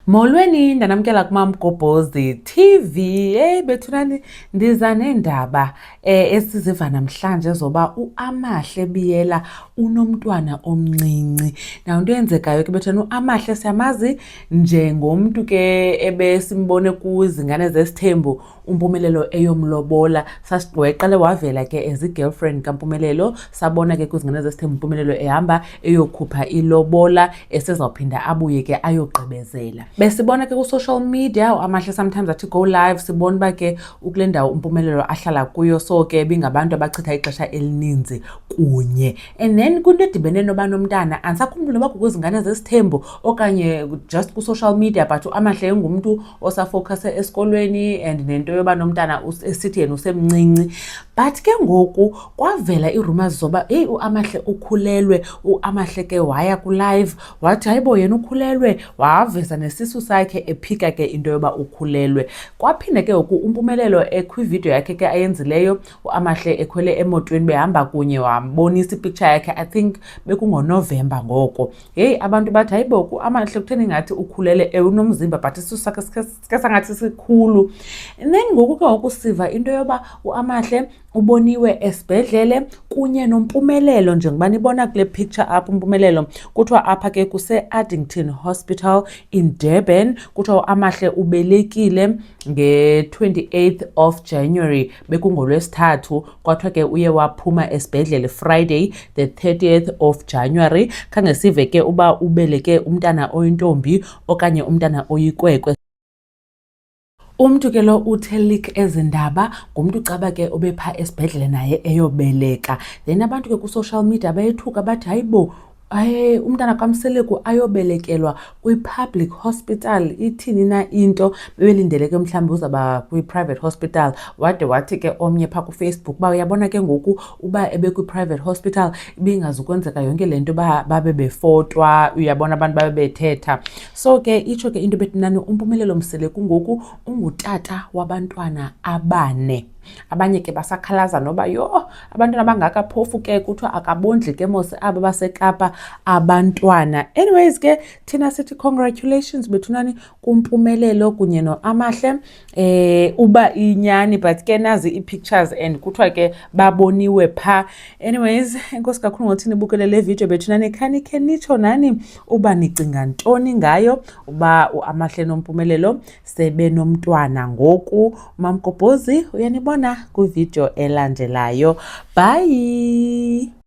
Molweni ndanamkela kuMamgobhozi TV. Hey bethunani ndiza neendaba esiziva namhlanje zoba uAmahle Biyela unomntwana omncinci. Now into eyenzekayo ke bethuna uAmahle siyamazi njengomntu ke ebesimbone kwizingane zesithembu uMpumelelo eyomlobola. Sasiqale wavela ke as i-girlfriend kaMpumelelo, sabona ke kwizingane zesithembu uMpumelelo ehamba eyokhupha ilobola esezawuphinda abuye ke ayogqibezela. Besibona ke ku-social media uAmahle sometimes athi go live, sibona uba ke ukule ndawo uMpumelelo ahlala kuyo, so ke bingabantu abachitha ixesha elininzi kunye. And then kunto edibene noba nomntana andisakhumbuli noba kwizingane zesithembu okanye just ku-social media, but uAmahle engumntu osafowukhase esikolweni and nento yoba nomntana esithi yena usemncinci. But ke ngoku kwavela ii-rumors zoba heyi uAmahle ukhulelwe. uAmahle ke waya ku-live wathi hayibo yena ukhulelwe, waveza nesisu sakhe ephika ke into yoba ukhulelwe. Kwaphinde ke ngoku uMpumelelo kwividiyo yakhe ke ayenzileyo uAmahle ekhwele emotweni behamba kunye, wambonisa ipicture yakhe, I think bekungoNovemba ngoko. Heyi abantu bathi hayibo uAmahle kutheni ngathi ukhulele, unomzimba but isisu sakhe sike sangathi sikhulu. And then ngoku ke ngoku siva into yoba uAmahle uboniwe esibhedlele kunye noMpumelelo njengoba nibona kule picture apha. uMpumelelo kuthiwa apha ke kuse-Addington Hospital in Durban. Kuthiwa uAmahle ubelekile nge-28th of January, bekungolwesithathu. Kwathiwa ke uye waphuma esibhedlele Friday the 30th of January. Khange sive ke uba ubeleke umntana oyintombi okanye umntana oyikwekwe. Umntu ke lo uthelik ezindaba ngumntu caba ke obepha esibhedlele naye eyobeleka. Then abantu ke ku-social media bayethuka bathi hayibo umntana kaMseleku ayobelekelwa kwi-public hospital, ithini na into. Bebelindele ke mhlawumbi uzaba kwi-private hospital, wade wathi ke omnye phaa kuFacebook uba uyabona ke ngoku uba ebekwi-private hospital ibingazukwenzeka yonke le nto babe befotwa, uyabona abantu babe bethetha. So ke itsho ke into betinani uMpumelelo Mseleku ngoku ungutata wabantwana abane. Abanye ke basakhalaza noba yho abantwana abangaka phofu ke kuthiwa akabondli ke mos aba baseKapa abantwana. Anyways ke thina sithi congratulations bethunani kuMpumelelo kunye noAmahle uba inyani, but ke nazi ii-pictures and kuthiwa ke baboniwe phaa. Anyways enkosi kakhulu ngothi nibukele le video bethunani. Khanikhe nitsho nani uba nicinga ntoni ngayo uba uAmahle noMpumelelo sebenomntwana ngoku. Mamgobhozi uyanibona kwivideo elandelayo. Bye.